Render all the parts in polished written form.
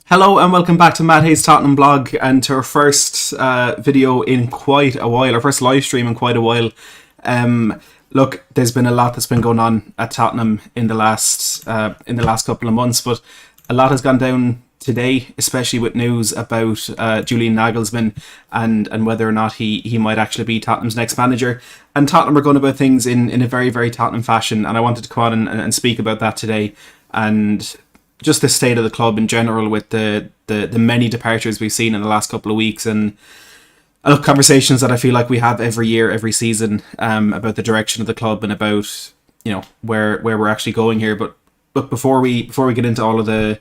Hello and welcome back to Matt Hayes' Tottenham Blog and to our first video in quite a while, our first live stream in quite a while. Look, there's been a lot that's been going on at Tottenham in the last couple of months, but a lot has gone down today, especially with news about Julian Nagelsmann and whether or not he might actually be Tottenham's next manager. And Tottenham are going about things in a very, very Tottenham fashion, and I wanted to come on and speak about that today, and just the state of the club in general with the many departures we've seen in the last couple of weeks, and conversations that I feel like we have every year, every season, about the direction of the club and about, you know, where we're actually going here. But before we get into all of the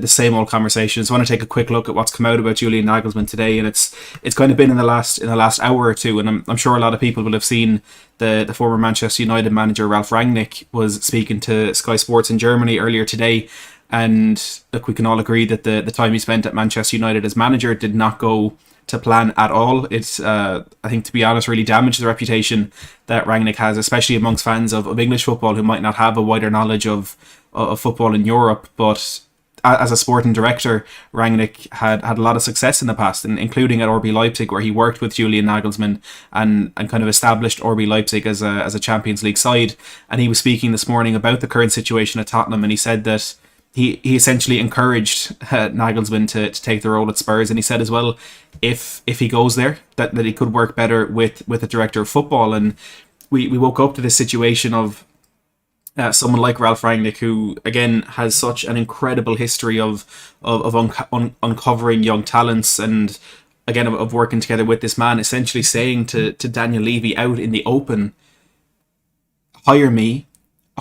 same old conversations, I want to take a quick look at what's come out about Julian Nagelsmann today, and it's kind of been in the last hour or two, and I'm sure a lot of people will have seen the former Manchester United manager Ralf Rangnick was speaking to Sky Sports in Germany earlier today, and look, we can all agree that the time he spent at Manchester United as manager did not go to plan at all. It's I think, to be honest, really damaged the reputation that Rangnick has, especially amongst fans of English football who might not have a wider knowledge of football in Europe. But as a sporting director, Rangnick had a lot of success in the past, including at RB Leipzig, where he worked with Julian Nagelsmann and kind of established RB Leipzig as a Champions League side. And he was speaking this morning about the current situation at Tottenham, and he said that he essentially encouraged Nagelsmann to take the role at Spurs, and he said as well, if he goes there, that he could work better with the director of football. And we woke up to this situation of someone like Ralf Rangnick, who again has such an incredible history of uncovering young talents, and again of working together with this man, essentially saying to Daniel Levy out in the open, hire me,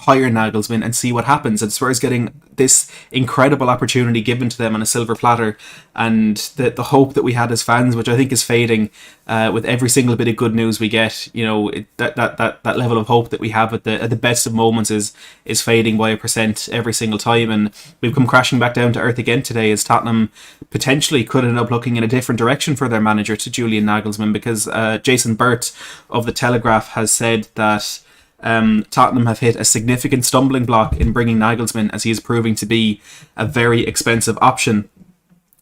hire Nagelsmann and see what happens. And Spurs getting this incredible opportunity given to them on a silver platter, and the hope that we had as fans, which I think is fading with every single bit of good news we get. You know, that level of hope that we have at the best of moments is fading by 1% every single time, and we've come crashing back down to earth again today, as Tottenham potentially could end up looking in a different direction for their manager, to Julian Nagelsmann, because Jason Burt of The Telegraph has said that Tottenham have hit a significant stumbling block in bringing Nagelsmann, as he is proving to be a very expensive option.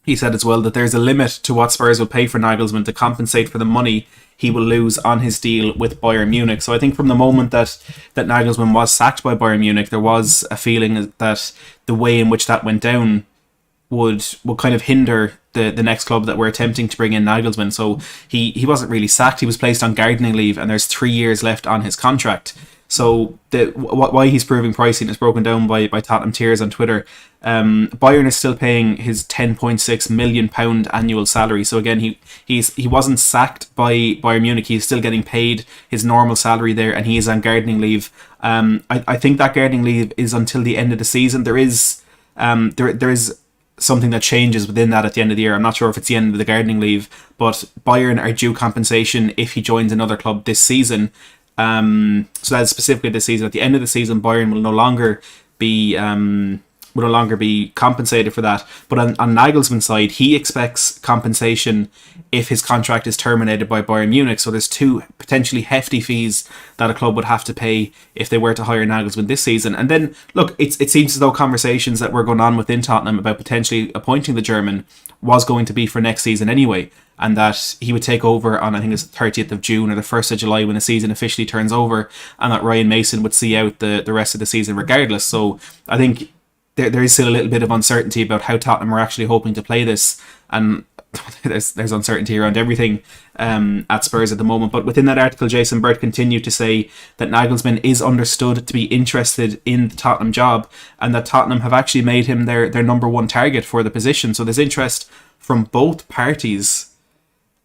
He said as well that there's a limit to what Spurs will pay for Nagelsmann to compensate for the money he will lose on his deal with Bayern Munich. So I think from the moment that Nagelsmann was sacked by Bayern Munich, there was a feeling that the way in which that went down would kind of hinder the next club that were attempting to bring in Nagelsmann. So he wasn't really sacked, he was placed on gardening leave, and there's 3 years left on his contract. So why he's proving pricing is broken down by Tottenham Tears on Twitter. Bayern is still paying his £10.6 million annual salary. So again, he wasn't sacked by Bayern Munich. He's still getting paid his normal salary there, and he is on gardening leave. I think that gardening leave is until the end of the season. There is something that changes within that at the end of the year. I'm not sure if it's the end of the gardening leave, but Bayern are due compensation if he joins another club this season. So that's specifically this season. At the end of the season, Bayern will no longer be compensated for that. But on Nagelsmann's side, he expects compensation if his contract is terminated by Bayern Munich. So there's two potentially hefty fees that a club would have to pay if they were to hire Nagelsmann this season. And then, look, it seems as though conversations that were going on within Tottenham about potentially appointing the German was going to be for next season anyway, and that he would take over on, I think it's the 30th of June or the 1st of July when the season officially turns over, and that Ryan Mason would see out the rest of the season regardless. So I think there is still a little bit of uncertainty about how Tottenham are actually hoping to play this, and there's uncertainty around everything at Spurs at the moment. But within that article, Jason Burt continued to say that Nagelsmann is understood to be interested in the Tottenham job, and that Tottenham have actually made him their number one target for the position. So there's interest from both parties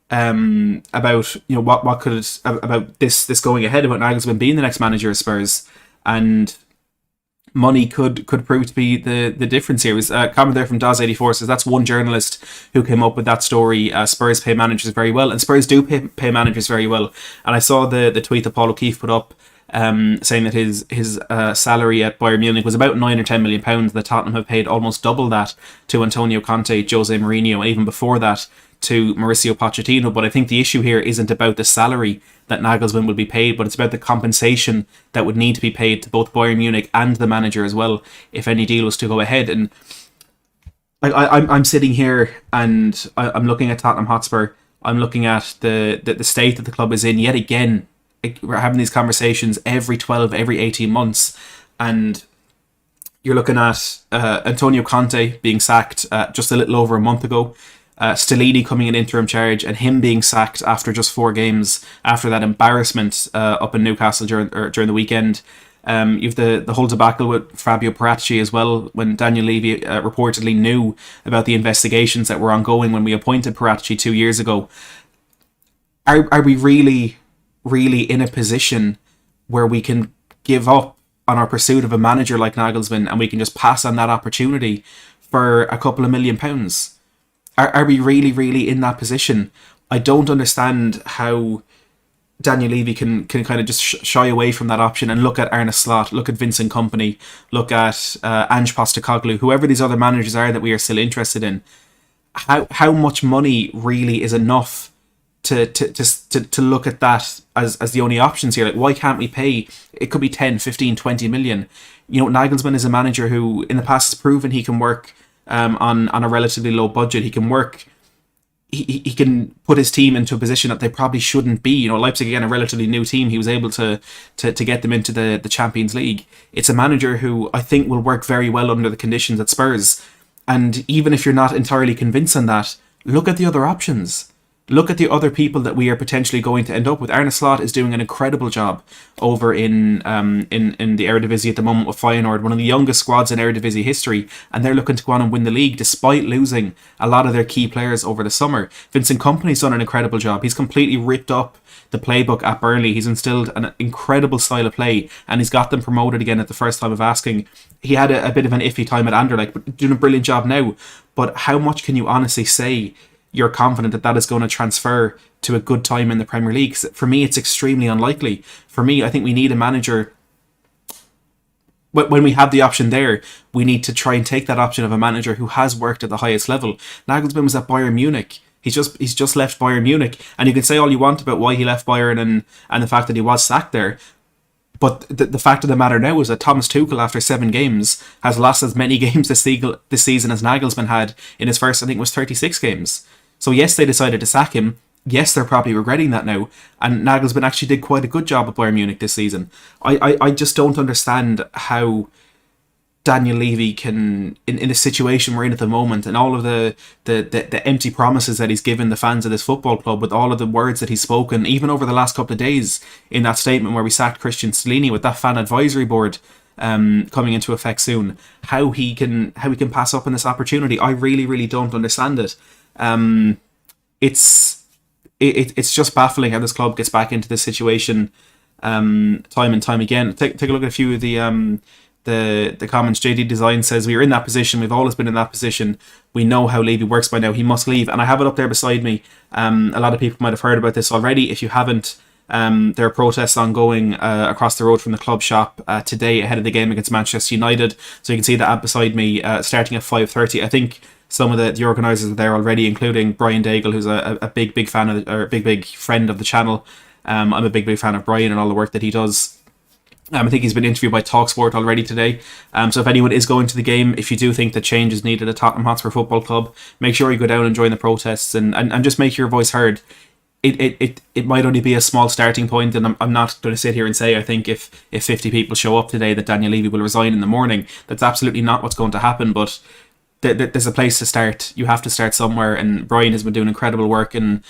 about, you know, what could about this going ahead, about Nagelsmann being the next manager of Spurs, and money could prove to be the difference here. It was a comment there from Daz84 says that's one journalist who came up with that story. Spurs pay managers very well, and Spurs do pay managers very well. And I saw the tweet that Paul O'Keefe put up saying that his salary at Bayern Munich was about £9 or £10 million. That Tottenham have paid almost double that to Antonio Conte, Jose Mourinho, and even before that to Mauricio Pochettino. But I think the issue here isn't about the salary that Nagelsmann will be paid, but it's about the compensation that would need to be paid to both Bayern Munich and the manager as well if any deal was to go ahead. And I'm sitting here and I'm looking at Tottenham Hotspur. I'm looking at the state that the club is in yet again. We're having these conversations every 12, every 18 months, and you're looking at Antonio Conte being sacked just a little over a month ago. Stellini coming in interim charge and him being sacked after just 4 games after that embarrassment up in Newcastle during the weekend. You've the whole debacle with Fabio Paratici as well, when Daniel Levy reportedly knew about the investigations that were ongoing when we appointed Paratici 2 years ago. Are we really, really in a position where we can give up on our pursuit of a manager like Nagelsmann and we can just pass on that opportunity for a couple of £1 million? Are we really, really in that position? I don't understand how Daniel Levy can kind of just shy away from that option and look at Arne Slot, look at Vincent Kompany, look at Ange Postecoglou, whoever these other managers are that we are still interested in. How much money really is enough to look at that as the only options here? Like, why can't we pay? It could be 10, 15, 20 million. You know, Nagelsmann is a manager who in the past has proven he can work on a relatively low budget. He can work. He can put his team into a position that they probably shouldn't be. You know, Leipzig, again, a relatively new team. He was able to get them into the Champions League. It's a manager who I think will work very well under the conditions at Spurs. And even if you're not entirely convinced on that, look at the other options. Look at the other people that we are potentially going to end up with. Arne Slot is doing an incredible job over in the Eredivisie at the moment with Feyenoord, one of the youngest squads in Eredivisie history, and they're looking to go on and win the league despite losing a lot of their key players over the summer. Vincent Kompany's done an incredible job. He's completely ripped up the playbook at Burnley. He's instilled an incredible style of play, and he's got them promoted again at the first time of asking. He had a bit of an iffy time at Anderlecht, but doing a brilliant job now. But how much can you honestly say you're confident that is going to transfer to a good time in the Premier League? For me, it's extremely unlikely. For me, I think we need a manager. When we have the option there, we need to try and take that option of a manager who has worked at the highest level. Nagelsmann was at Bayern Munich. He's just left Bayern Munich, and you can say all you want about why he left Bayern and the fact that he was sacked there. But the fact of the matter now is that Thomas Tuchel, after 7 games, has lost as many games this season as Nagelsmann had in his first, I think it was 36 games. So yes, they decided to sack him. Yes, they're probably regretting that now. And Nagelsmann actually did quite a good job at Bayern Munich this season. I just don't understand how Daniel Levy can, in a situation we're in at the moment, and all of the empty promises that he's given the fans of this football club, with all of the words that he's spoken, even over the last couple of days in that statement where we sacked Christian Stellini, with that fan advisory board coming into effect soon, how he can pass up on this opportunity. I really, really don't understand it. It's just baffling how this club gets back into this situation time and time again. Take a look at a few of the comments. JD Design says, we are in that position. We've always been in that position. We know how Levy works by now. He must leave. And I have it up there beside me. A lot of people might have heard about this already. If you haven't, there are protests ongoing across the road from the club shop today ahead of the game against Manchester United. So you can see that beside me, starting at 5:30. I think some of the organisers are there already, including Brian Daigle, who's a big fan of big friend of the channel. I'm a big fan of Brian and all the work that he does. I think he's been interviewed by TalkSport already today. So if anyone is going to the game, if you do think that change is needed at Tottenham Hotspur Football Club, make sure you go down and join the protests and just make your voice heard. It might only be a small starting point, and I'm not going to sit here and say I think if 50 people show up today that Daniel Levy will resign in the morning. That's absolutely not what's going to happen, but there's a place to start. You have to start somewhere, and Brian has been doing incredible work, and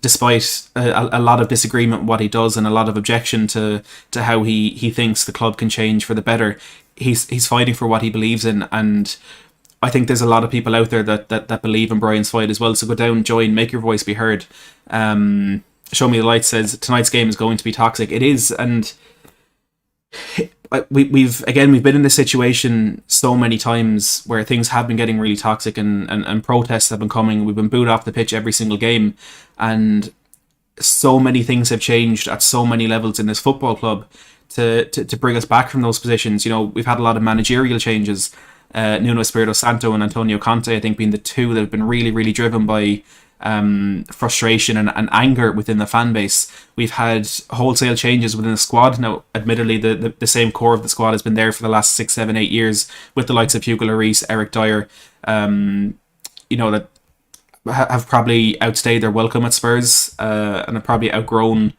despite a lot of disagreement with what he does and a lot of objection to how he thinks the club can change for the better, he's fighting for what he believes in, and I think there's a lot of people out there that believe in Brian's fight as well. So go down, join, make your voice be heard. Show Me the Light says tonight's game is going to be toxic. It is, and we've been in this situation so many times where things have been getting really toxic and protests have been coming. We've been booed off the pitch every single game, and so many things have changed at so many levels in this football club to bring us back from those positions. You know, we've had a lot of managerial changes. Nuno Espirito Santo and Antonio Conte, I think, being the two that have been really, really driven by frustration and anger within the fan base. We've had wholesale changes within the squad. Now, admittedly, the same core of the squad has been there for the last 6, 7, 8 years with the likes of Hugo Lloris, Eric Dyer, that have probably outstayed their welcome at Spurs, and have probably outgrown,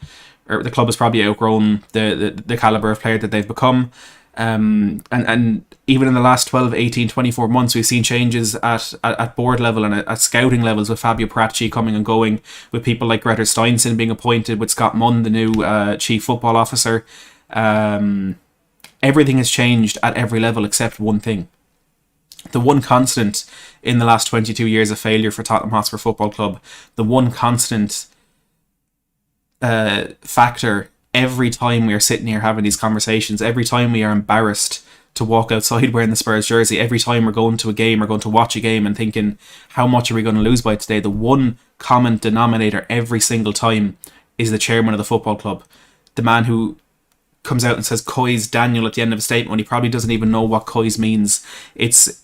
or the club has probably outgrown the calibre of player that they've become. And even in the last 12, 18, 24 months, we've seen changes at board level and at scouting levels, with Fabio Paratici coming and going, with people like Greta Steinson being appointed, with Scott Munn, the new chief football officer. Everything has changed at every level except one thing. The one constant in the last 22 years of failure for Tottenham Hotspur Football Club, the one constant factor every time we are sitting here having these conversations, every time we are embarrassed to walk outside wearing the Spurs jersey, every time we're going to a game or going to watch a game and thinking, how much are we going to lose by today? The one common denominator every single time is the chairman of the football club. The man who comes out and says Coy's Daniel at the end of a statement when he probably doesn't even know what Coy's means. It's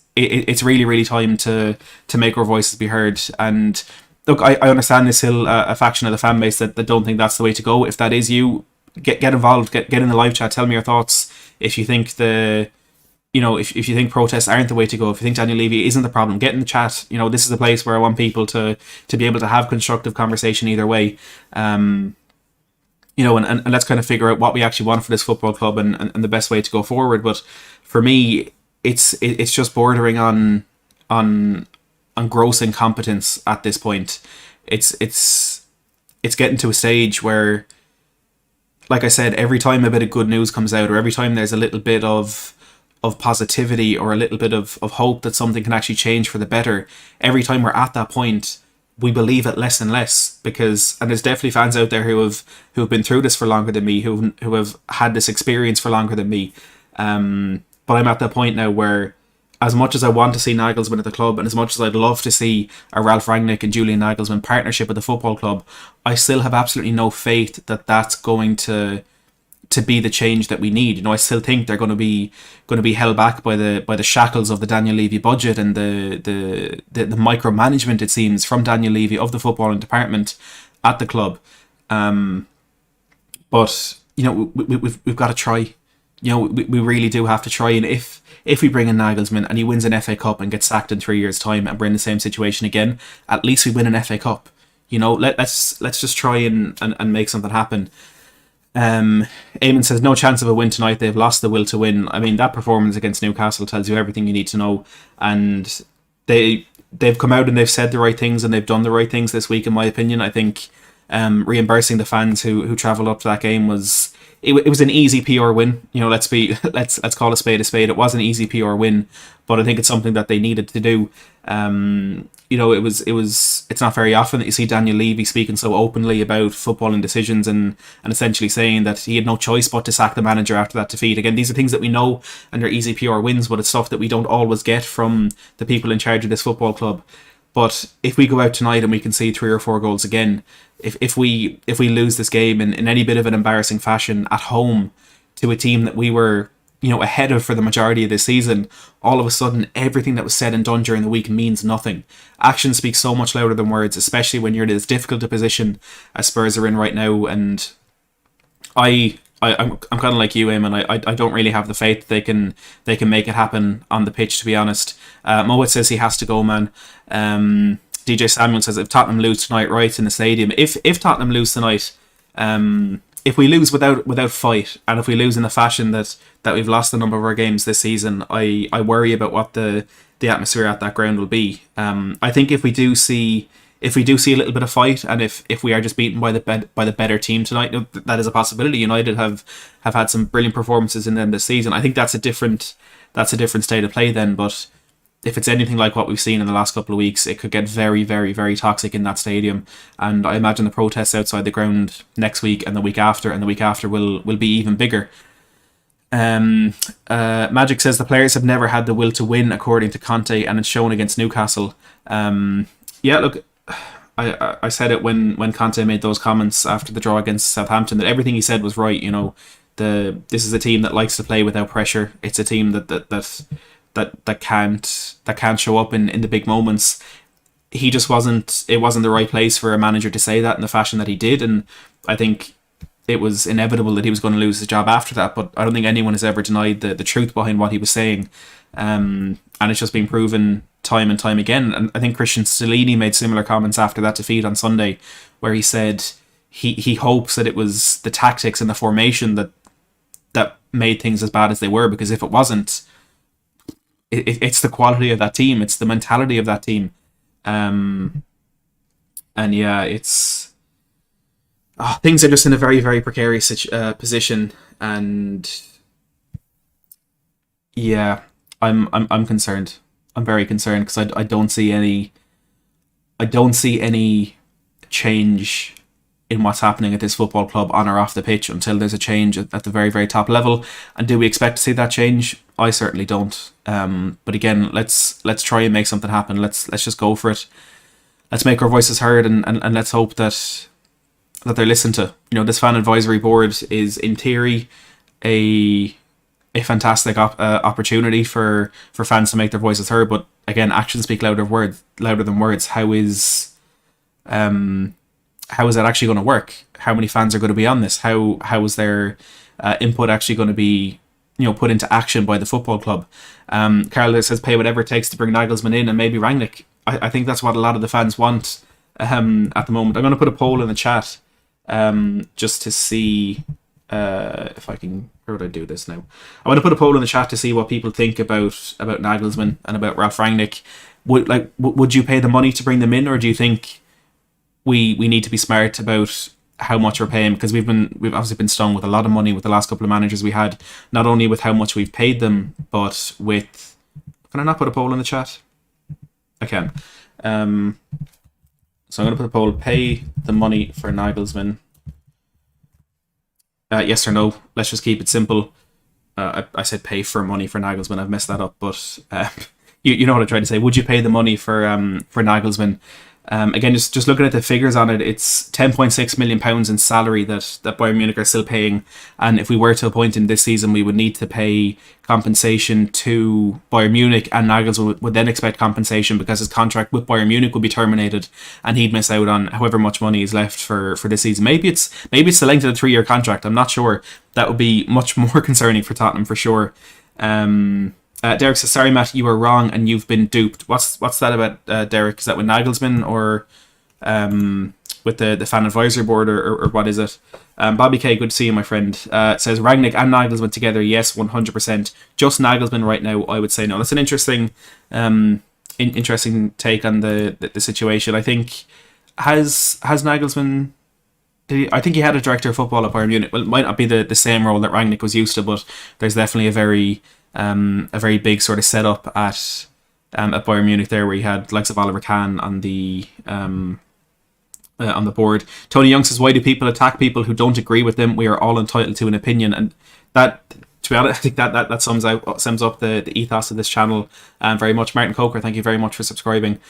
really, really time to make our voices be heard. And look, I understand there's still a faction of the fan base that don't think that's the way to go. If that is you, get involved, get in the live chat, tell me your thoughts. If you think if you think protests aren't the way to go, if you think Daniel Levy isn't the problem, get in the chat. This is the place where I want people to be able to have constructive conversation either way. And let's kind of figure out what we actually want for this football club and the best way to go forward. But for me, it's just bordering on gross incompetence at this point. It's getting to a stage where, like I said, every time a bit of good news comes out, or every time there's a little bit of positivity or a little bit of hope that something can actually change for the better, every time we're at that point, we believe it less and less, and there's definitely fans out there who have been through this for longer than me, who have had this experience for longer than me. But I'm at that point now where, as much as I want to see Nagelsmann at the club, and as much as I'd love to see a Ralph Rangnick and Julian Nagelsmann partnership at the football club, I still have absolutely no faith that that's going to be the change that we need. I still think they're going to be held back by the shackles of the Daniel Levy budget and the micromanagement, it seems, from Daniel Levy of the footballing department at the club. But we've got to try. We really do have to try. And if we bring in Nagelsmann and he wins an FA Cup and gets sacked in 3 years' time and we're in the same situation again, at least we win an FA Cup. Let's just try and make something happen. Eamon says, no chance of a win tonight. They've lost the will to win. I mean, that performance against Newcastle tells you everything you need to know. And they've come out and they've said the right things and they've done the right things this week, in my opinion. I think reimbursing the fans who travelled up to that game was an easy PR win. Let's call a spade a spade. It was an easy PR win, but I think it's something that they needed to do. It's not very often that you see Daniel Levy speaking so openly about footballing decisions and essentially saying that he had no choice but to sack the manager after that defeat. Again, these are things that we know and they're easy PR wins, but it's stuff that we don't always get from the people in charge of this football club. But if we go out tonight and we can see 3 or 4 goals again, if we lose this game in any bit of an embarrassing fashion at home to a team that we were ahead of for the majority of this season, all of a sudden everything that was said and done during the week means nothing. Action speaks so much louder than words, especially when you're in as difficult a position as Spurs are in right now. And I'm kind of like you, Eamon. I don't really have the faith they can make it happen on the pitch, to be honest. Moet says he has to go, man. DJ Samuel says, if Tottenham lose tonight, riots in the stadium. If Tottenham lose tonight, if we lose without fight, and if we lose in the fashion that we've lost a number of our games this season, I worry about what the atmosphere at that ground will be. I think if we do see a little bit of fight, and if we are just beaten by the better team tonight, that is a possibility. United have had some brilliant performances in them this season. I think that's a different state of play then. But if it's anything like what we've seen in the last couple of weeks, it could get very, very, very toxic in that stadium. And I imagine the protests outside the ground next week and the week after will be even bigger. Magic says the players have never had the will to win, according to Conte, and it's shown against Newcastle. Yeah, look, I said it when Conte made those comments after the draw against Southampton, that everything he said was right. This is a team that likes to play without pressure. It's a team that can't show up in the big moments. It wasn't the right place for a manager to say that in the fashion that he did, and I think it was inevitable that he was going to lose his job after that. But I don't think anyone has ever denied the truth behind what he was saying, and it's just been proven time and time again. And I think Christian Stellini made similar comments after that defeat on Sunday, where he said he hopes that it was the tactics and the formation that made things as bad as they were, because if it wasn't, it's the quality of that team, it's the mentality of that team. And yeah, it's things are just in a very, very precarious position, and yeah, I'm concerned. I'm very concerned because I don't see any change in what's happening at this football club on or off the pitch until there's a change at the very, very top level. And do we expect to see that change? I certainly don't. But again, let's try and make something happen. Let's just go for it. Let's make our voices heard, and let's hope that they're listened to. This fan advisory board is in theory a fantastic opportunity for fans to make their voices heard. But again, actions speak louder than words. How is that actually going to work? How many fans are going to be on this? How is their input actually going to be put into action by the football club? Carla says pay whatever it takes to bring Nagelsmann in and maybe Rangnick. I think that's what a lot of the fans want at the moment. I'm going to put a poll in the chat just to see if I can. Where would I do this now? I want to put a poll in the chat to see what people think about Nagelsmann and about Ralf Rangnick. Would you pay the money to bring them in, or do you think we need to be smart about how much we're paying? Because we've obviously been stung with a lot of money with the last couple of managers we had, not only with how much we've paid them, but with... Can I not put a poll in the chat? I can. So I'm going to put a poll. Pay the money for Nagelsmann. Yes or no. Let's just keep it simple. I said pay for money for Nagelsmann. I've messed that up, but you know what I tried to say. Would you pay the money for Nagelsmann? Again, just looking at the figures on it, it's £10.6 million in salary that Bayern Munich are still paying. And if we were to appoint him this season, we would need to pay compensation to Bayern Munich, and Nagelsmann would then expect compensation because his contract with Bayern Munich would be terminated and he'd miss out on however much money is left for this season. Maybe it's the length of the 3-year contract. I'm not sure. That would be much more concerning for Tottenham for sure. Derek says, sorry Matt, you were wrong and you've been duped. What's that about, Derek? Is that with Nagelsmann or with the fan advisory board, or what is it? Bobby K, good to see you, my friend. Says Rangnick and Nagelsmann together, yes, 100%. Just Nagelsmann right now, I would say no. That's an interesting take on the situation. I think has Nagelsmann... I think he had a director of football at Bayern Munich. Well, it might not be the same role that Rangnick was used to, but there's definitely a very big sort of setup at Bayern Munich there, where he had likes of Oliver Kahn on the board. Tony Young says, why do people attack people who don't agree with them? We are all entitled to an opinion. And that, to be honest, I think that sums up the ethos of this channel very much. Martin Coker, thank you very much for subscribing.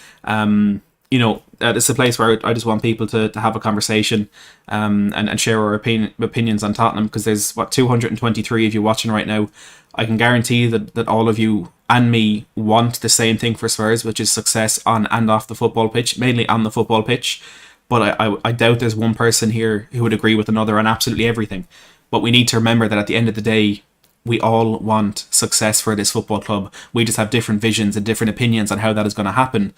It's a place where I just want people to have a conversation and share our opinions on Tottenham, because there's 223 of you watching right now. I can guarantee that all of you and me want the same thing for Spurs, which is success on and off the football pitch, mainly on the football pitch. But I doubt there's one person here who would agree with another on absolutely everything. But we need to remember that at the end of the day, we all want success for this football club. We just have different visions and different opinions on how that is going to happen.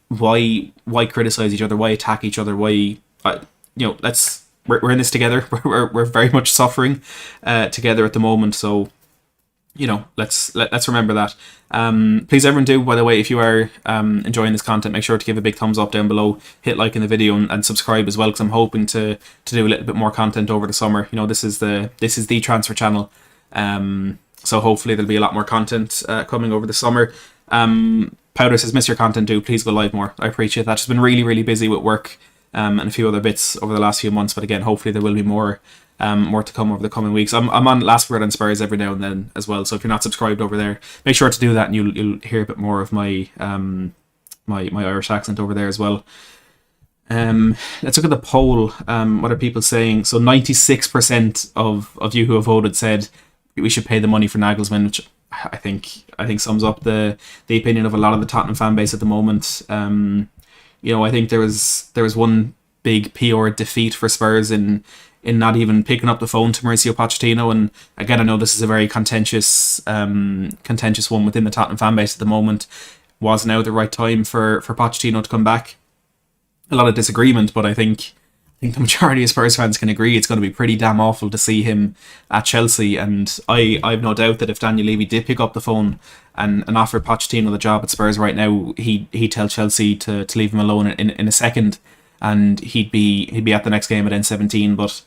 Why criticize each other? Why attack each other? Why we're in this together. We're very much suffering together at the moment. So let's remember that. Please, everyone, do, by the way, if you are enjoying this content, make sure to give a big thumbs up down below, hit like in the video, and subscribe as well, because I'm hoping to do a little bit more content over the summer. This is the transfer channel, so hopefully there'll be a lot more content coming over the summer. Powder says, miss your content, do please go live more. I appreciate that. Just been really, really busy with work and a few other bits over the last few months, but again, hopefully there will be more to come over the coming weeks. I'm on Last Word on Spurs every now and then as well, so if you're not subscribed over there, make sure to do that, and you'll hear a bit more of my my Irish accent over there as well. Let's look at the poll. What are people saying? So 96% of you who have voted said we should pay the money for Nagelsmann, which I think sums up the opinion of a lot of the Tottenham fan base at the moment. I think there was one big PR defeat for Spurs in not even picking up the phone to Mauricio Pochettino. And again, I know this is a very contentious one within the Tottenham fan base at the moment. was now the right time for Pochettino to come back. A lot of disagreement, but I think the majority of Spurs fans can agree it's going to be pretty damn awful to see him at Chelsea. And I've no doubt that if Daniel Levy did pick up the phone and offer Pochettino the job at Spurs right now, he'd tell Chelsea to leave him alone in a second, and he'd be at the next game at N17. But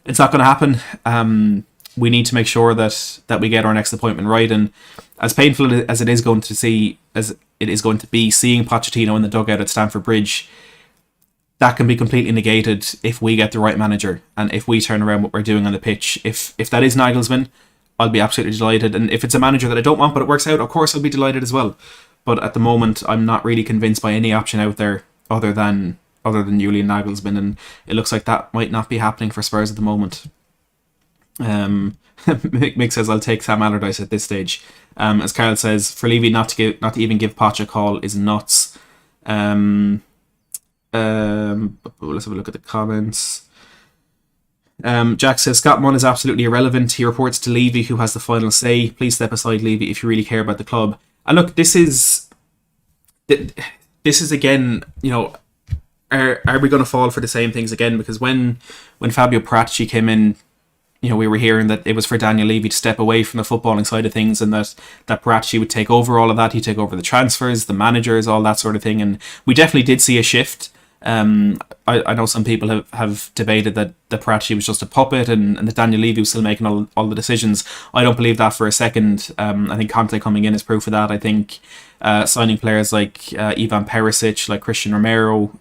it's not going to happen. We need to make sure that we get our next appointment right. And as painful as it is going to be seeing Pochettino in the dugout at Stamford Bridge, that can be completely negated if we get the right manager and if we turn around what we're doing on the pitch. If that is Nagelsmann, I'll be absolutely delighted. And if it's a manager that I don't want but it works out, of course I'll be delighted as well. But at the moment, I'm not really convinced by any option out there other than Julian Nagelsmann, and it looks like that might not be happening for Spurs at the moment. Mick says I'll take Sam Allardyce at this stage. As Carl says, for Levy not to even give Poch a call is nuts. Let's have a look at the comments. Jack says Scott Munn is absolutely irrelevant. He reports to Levy, who has the final say. Please step aside, Levy, if you really care about the club. And look, this is again, are we going to fall for the same things again? Because when Fabio Paratici came in, we were hearing that it was for Daniel Levy to step away from the footballing side of things, and that Paratici would take over all of that. He'd take over the transfers, the managers, all that sort of thing. And we definitely did see a shift. I know some people have debated that Paratici was just a puppet and that Daniel Levy was still making all the decisions. I don't believe that for a second. I think Conte coming in is proof of that. I think signing players like Ivan Perisic, like Christian Romero,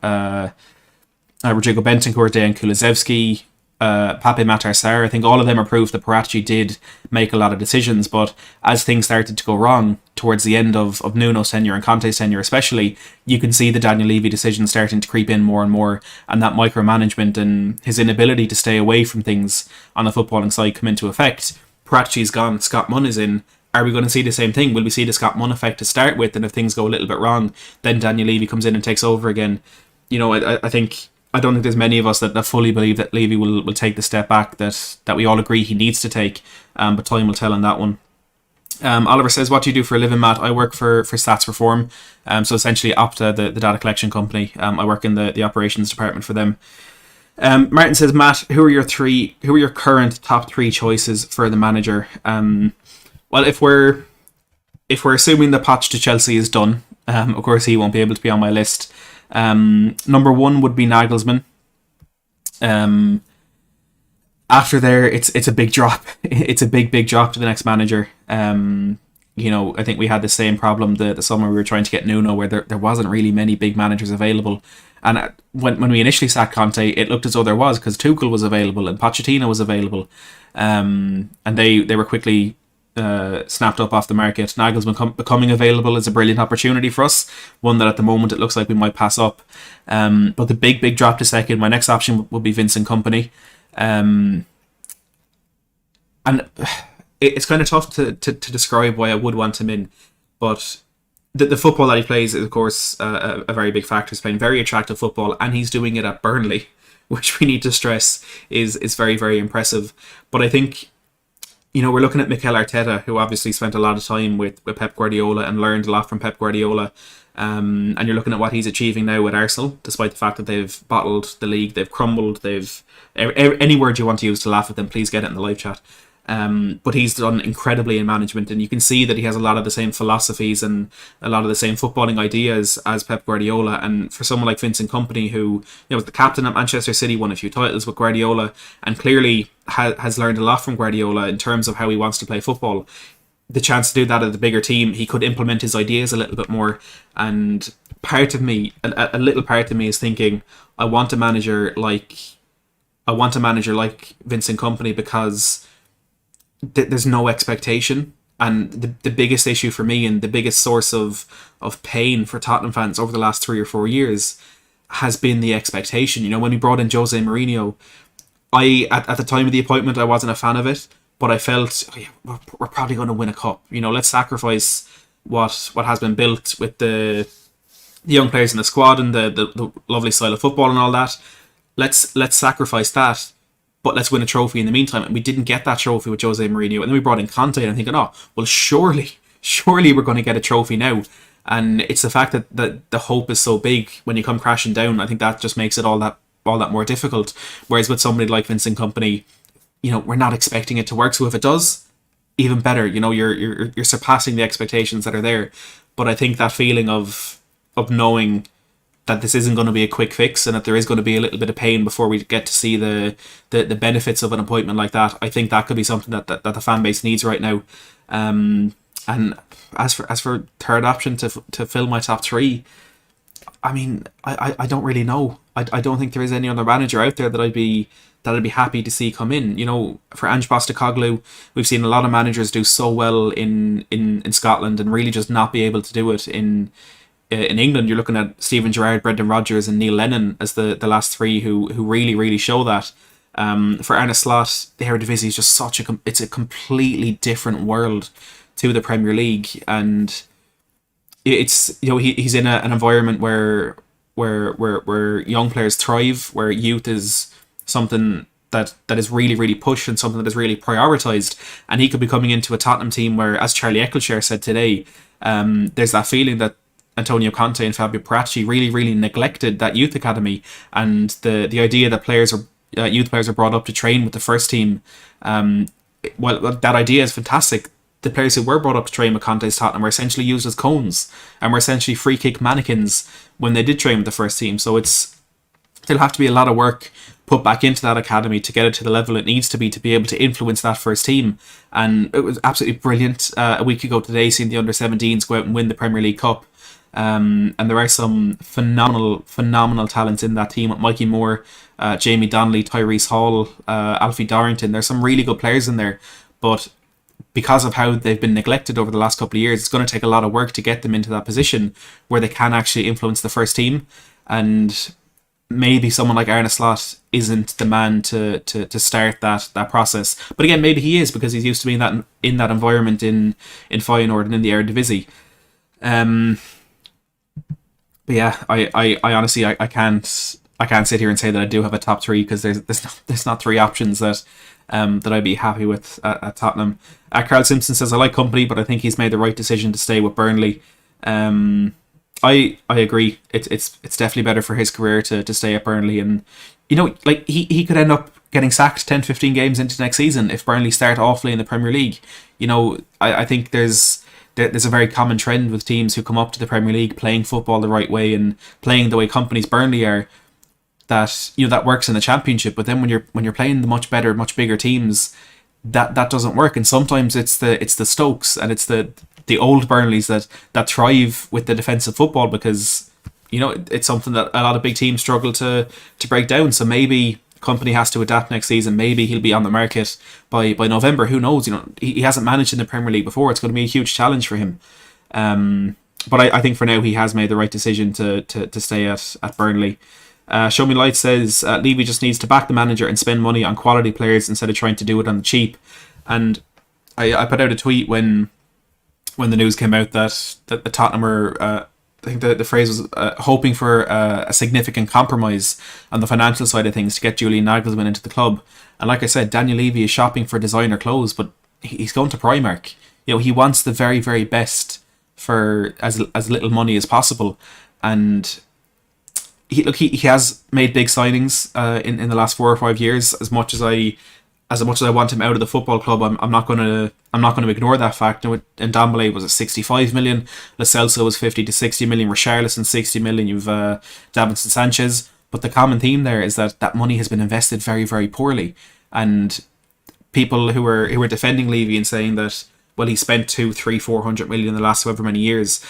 Rodrigo Bentancur, Dejan Kulusevski, Pape Matar Sarr, I think all of them are proof that Paratici did make a lot of decisions. But as things started to go wrong towards the end of Nuno's tenure and Conte's tenure especially, you can see the Daniel Levy decisions starting to creep in more and more, and that micromanagement and his inability to stay away from things on the footballing side come into effect. Paratici's gone, Scott Munn is in. Are we going to see the same thing? Will we see the Scott Munn effect to start with, and if things go a little bit wrong, then Daniel Levy comes in and takes over again? I don't think there's many of us that fully believe that Levy will take the step back that we all agree he needs to take, but time will tell on that one. Oliver says, what do you do for a living, Matt? I work for Stats Reform, so essentially Opta, the data collection company. I work in the operations department for them. Martin says, Matt, who are your current top 3 choices for the manager? Well, if we're assuming the Poch to Chelsea is done, of course he won't be able to be on my list. Number 1 would be Nagelsmann. After there, it's a big drop. It's a big drop to the next manager. I think we had the same problem the summer we were trying to get Nuno, where there wasn't really many big managers available. And when we initially sacked Conte, it looked as though there was, because Tuchel was available and Pochettino was available, and they were quickly snapped up off the market. Nagelsmann becoming available is a brilliant opportunity for us, one that at the moment it looks like we might pass up. But the big drop to second, my next option would be Vincent Kompany. And it's kind of tough to describe why I would want him in, but the football that he plays is of course a very big factor. He's playing very attractive football, and he's doing it at Burnley, which we need to stress is very, very impressive. But I think we're looking at Mikel Arteta, who obviously spent a lot of time with Pep Guardiola and learned a lot from Pep Guardiola. And you're looking at what he's achieving now with Arsenal, despite the fact that they've bottled the league, they've crumbled, any word you want to use to laugh at them, please get it in the live chat. But he's done incredibly in management, and you can see that he has a lot of the same philosophies and a lot of the same footballing ideas as Pep Guardiola. And for someone like Vincent Kompany, who was the captain at Manchester City, won a few titles with Guardiola, and clearly has learned a lot from Guardiola in terms of how he wants to play football, the chance to do that at a bigger team, he could implement his ideas a little bit more. And part of me, a little part of me, is thinking, I want a manager like Vincent Kompany, because there's no expectation. And the biggest issue for me, and the biggest source of pain for Tottenham fans over the last 3 or 4 years, has been the expectation. When we brought in Jose Mourinho, at the time of the appointment, I wasn't a fan of it, but I felt, we're probably going to win a cup. Let's sacrifice what has been built with the young players in the squad and the lovely style of football and all that. Let's sacrifice that, but let's win a trophy in the meantime. And we didn't get that trophy with Jose Mourinho. And then we brought in Conte, and I'm thinking, well, surely we're going to get a trophy now. And it's the fact that the hope is so big when you come crashing down. I think that just makes it all that more difficult. Whereas with somebody like Vincent Kompany, we're not expecting it to work. So if it does, even better. You're surpassing the expectations that are there. But I think that feeling of knowing that this isn't going to be a quick fix and that there is going to be a little bit of pain before we get to see the benefits of an appointment like that, I think that could be something that the fan base needs right now. And as for third option to fill my top three, I mean, I don't really know. I don't think there is any other manager out there that I'd be happy to see come in. For Ange Postecoglou, we've seen a lot of managers do so well in Scotland and really just not be able to do it in England. You're looking at Steven Gerrard, Brendan Rodgers, and Neil Lennon as the last three who really show that. For Arne Slot, the Eredivisie is just it's a completely different world to the Premier League, and it's he's in an environment where young players thrive, where youth is something that is really pushed and something that is really prioritised. And he could be coming into a Tottenham team where, as Charlie Eccleshare said today, there's that feeling that Antonio Conte and Fabio Paratici really neglected that youth academy, and the idea that youth players are brought up to train with the first team. Well, that idea is fantastic. The players who were brought up to train with Conte's Tottenham were essentially used as cones and were essentially free kick mannequins when they did train with the first team. So there'll have to be a lot of work put back into that academy to get it to the level it needs to be able to influence that first team. And it was absolutely brilliant a week ago today seeing the under-17s go out and win the Premier League Cup. And there are some phenomenal talents in that team. Mikey Moore, Jamie Donnelly, Tyrese Hall, Alfie Dorrington. There's some really good players in there, but because of how they've been neglected over the last couple of years, it's going to take a lot of work to get them into that position where they can actually influence the first team. And maybe someone like Arne Slot isn't the man to start that process. But again, maybe he is, because he's used to being in that environment in Feyenoord and in the Eredivisie. But yeah, I honestly I can't sit here and say that I do have a top three, because there's not three options that I'd be happy with at Tottenham. Carl Simpson says, I like Kompany, but I think he's made the right decision to stay with Burnley. I agree. It's definitely better for his career to stay at Burnley, and he could end up getting sacked 10-15 games into next season if Burnley start awfully in the Premier League. I think there's a very common trend with teams who come up to the Premier League playing football the right way and playing the way Kompany's Burnley are, that that works in the Championship. But then when you're playing the much better, much bigger teams, that doesn't work. And sometimes it's the Stokes and it's the old Burnleys that thrive with the defensive football, because it's something that a lot of big teams struggle to break down. So maybe Kompany has to adapt next season. Maybe he'll be on the market by November. Who knows? He hasn't managed in the Premier League before. It's going to be a huge challenge for him. But I think for now he has made the right decision to stay at Burnley. Show Me Light says Levy just needs to back the manager and spend money on quality players instead of trying to do it on the cheap. And I put out a tweet when the news came out that the Tottenham were, I think the phrase was hoping for a significant compromise on the financial side of things to get Julian Nagelsmann into the club. And like I said, Daniel Levy is shopping for designer clothes, but he's going to Primark. He wants the very, very best for as little money as possible. And he has made big signings in the last 4 or 5 years. As much as I want him out of the football club, I'm not going to ignore that fact. Ndombele was at 65 million, Lo Celso was 50 to 60 million, Richarlison 60 million. You've Davinson Sanchez, but the common theme there is that money has been invested very, very poorly. And people who were defending Levy and saying that, well, he spent 200, 300, 400 million in the last however many years,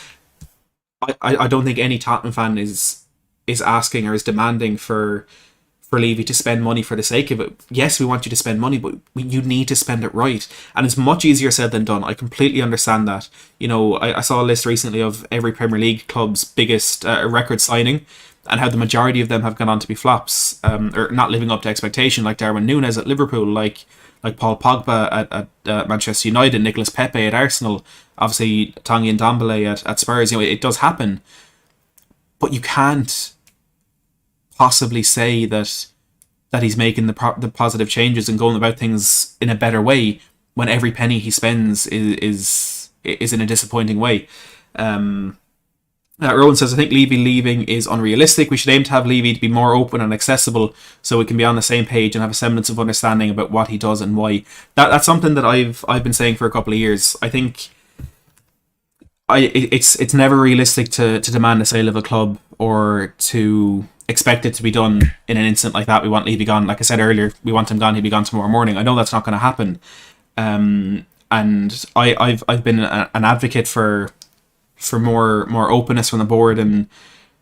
I don't think any Tottenham fan is asking or is demanding for Levy to spend money for the sake of it. Yes, we want you to spend money, but you need to spend it right. And it's much easier said than done. I completely understand that. I saw a list recently of every Premier League club's biggest record signing, and how the majority of them have gone on to be flops, or not living up to expectation, like Darwin Núñez at Liverpool, like Paul Pogba at Manchester United, Nicolas Pepe at Arsenal, obviously Tanguy Ndombele at Spurs. It does happen, but you can't possibly say that he's making the positive changes and going about things in a better way when every penny he spends is in a disappointing way. Rowan says, I think Levy leaving is unrealistic. We should aim to have Levy to be more open and accessible so we can be on the same page and have a semblance of understanding about what he does and why. That's something that I've been saying for a couple of years. I think it's never realistic to demand the sale of a club or to expect it to be done in an instant like that. We want Levy gone. Like I said earlier, we want him gone. He'll be gone tomorrow morning. I know that's not going to happen. And I've been an advocate for more openness from the board and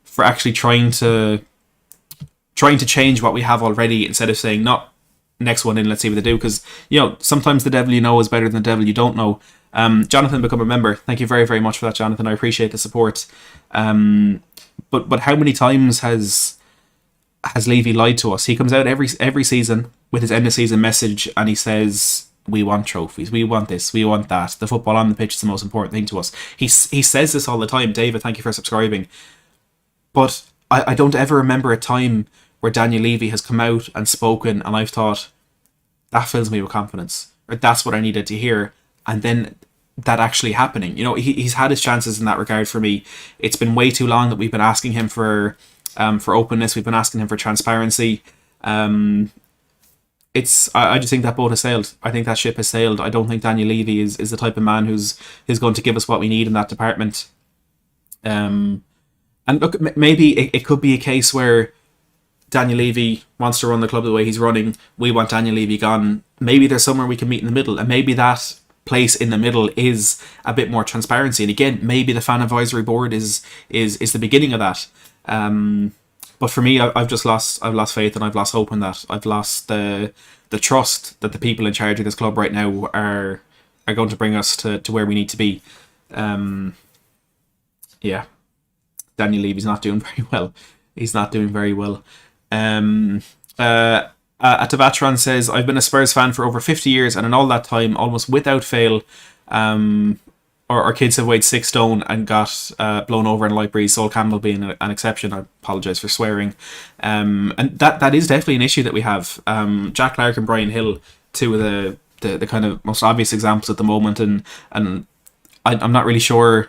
for actually trying to change what we have already instead of saying, not next one in, let's see what they do, because sometimes the devil you know is better than the devil you don't know. Jonathan, become a member. Thank you very, very much for that, Jonathan. I appreciate the support. But how many times has Levy lied to us? He comes out every season with his end of season message and he says, we want trophies, we want this, we want that. The football on the pitch is the most important thing to us. He says this all the time. David, thank you for subscribing. But I don't ever remember a time where Daniel Levy has come out and spoken and I've thought, that fills me with confidence, or that's what I needed to hear. And then that actually happening. He's had his chances in that regard for me. It's been way too long that we've been asking him for openness. We've been asking him for transparency. I just think that boat has sailed. I think that ship has sailed. I don't think Daniel Levy is the type of man who's going to give us what we need in that department. And look, maybe it could be a case where Daniel Levy wants to run the club the way he's running. We want Daniel Levy gone. Maybe there's somewhere we can meet in the middle, and maybe that place in the middle is a bit more transparency. And again, maybe the fan advisory board is the beginning of that. But for me, I've lost faith and I've lost hope in that. I've lost the trust that the people in charge of this club right now are going to bring us to where we need to be. Yeah, Daniel Levy's not doing very well. He's not doing very well. Atavatron says, I've been a Spurs fan for over 50 years, and in all that time, almost without fail, our kids have weighed 6 stone and got blown over in a light breeze, Sol Campbell being an exception. I apologise for swearing. And that is definitely an issue that we have. Jack Clark and Brian Hill, two of the kind of most obvious examples at the moment, and I'm not really sure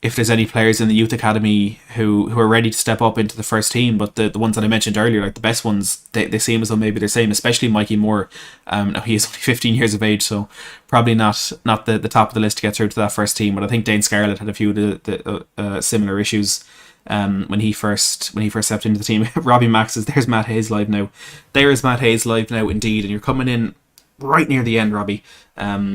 if there's any players in the youth academy who are ready to step up into the first team, but the ones that I mentioned earlier, like the best ones, they seem as though maybe they're same, especially Mikey Moore. Now he is only 15 years of age, so probably not the top of the list to get through to that first team, but I think Dane Scarlett had a few of the similar issues when he first stepped into the team. Robbie Max says, there's Matt Hayes live now. There is Matt Hayes live now indeed, and you're coming in right near the end, Robbie.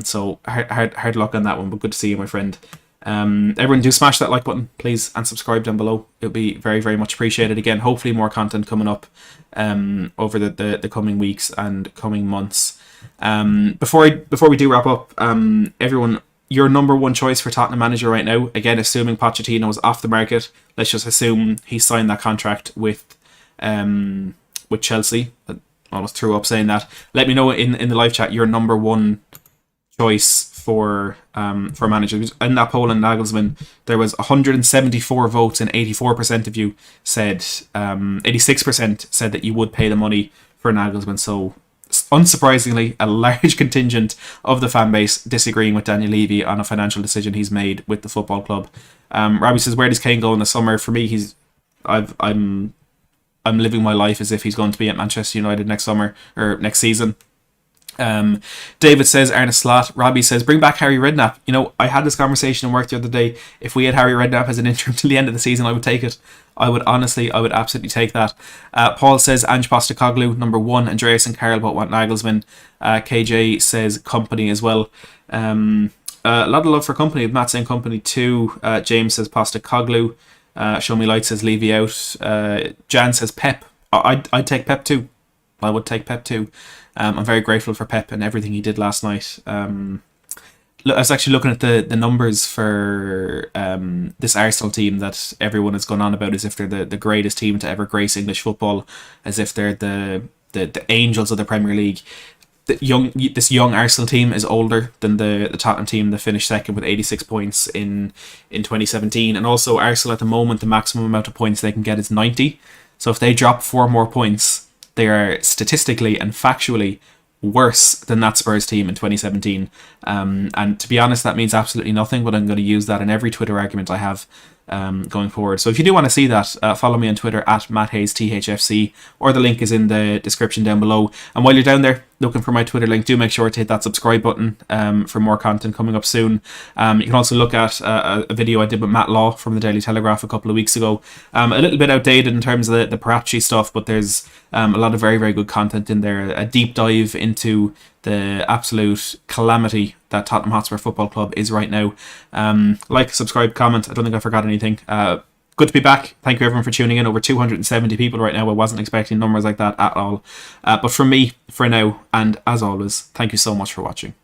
So hard luck on that one, but good to see you, my friend. Everyone do smash that like button please, and subscribe down below. It would be very, very much appreciated. Again, hopefully more content coming up over the coming weeks and coming months. Before we do wrap up, everyone, your number one choice for Tottenham manager right now, again assuming Pochettino is off the market, let's just assume he signed that contract with Chelsea. I almost threw up saying that. Let me know in the live chat your number one choice for managers. In that poll on Nagelsmann, there was 174 votes and 84% of you said 86% said that you would pay the money for Nagelsmann. So unsurprisingly, a large contingent of the fan base disagreeing with Daniel Levy on a financial decision he's made with the football club. Robbie says, where does Kane go in the summer? For me, I'm living my life as if he's going to be at Manchester United next summer or next season. David says, Arne Slot. Robbie says, bring back Harry Redknapp. I had this conversation in work the other day. If we had Harry Redknapp as an interim till the end of the season, I would take it. I would absolutely take that. Paul says, Ange Postecoglou, number one. Andreas and Carl both want Nagelsmann. KJ says Kompany as well. A lot of love for Kompany. Matt saying Kompany too. James says Postecoglou. Show Me Light says Levy out. Jan says Pep. I'd take Pep too. I would take Pep too. I'm very grateful for Pep and everything he did last night. I was actually looking at the numbers for this Arsenal team that everyone has gone on about as if they're the greatest team to ever grace English football, as if they're the angels of the Premier League. This young Arsenal team is older than the Tottenham team that finished second with 86 points in 2017, and also Arsenal at the moment, the maximum amount of points they can get is 90. So if they drop 4 more points, they are statistically and factually worse than that Spurs team in 2017. And to be honest, that means absolutely nothing, but I'm going to use that in every Twitter argument I have going forward. So if you do want to see that, follow me on Twitter at MattHayesTHFC, or the link is in the description down below. And while you're down there looking for my Twitter link, do make sure to hit that subscribe button for more content coming up soon. You can also look at a video I did with Matt Law from the Daily Telegraph a couple of weeks ago. A little bit outdated in terms of the Parachi stuff, but there's a lot of very, very good content in there. A deep dive into the absolute calamity that Tottenham Hotspur Football Club is right now. Like, subscribe, comment. I don't think I forgot anything. Good to be back. Thank you everyone for tuning in. Over 270 people right now. I wasn't expecting numbers like that at all. But from me, for now, and as always, thank you so much for watching.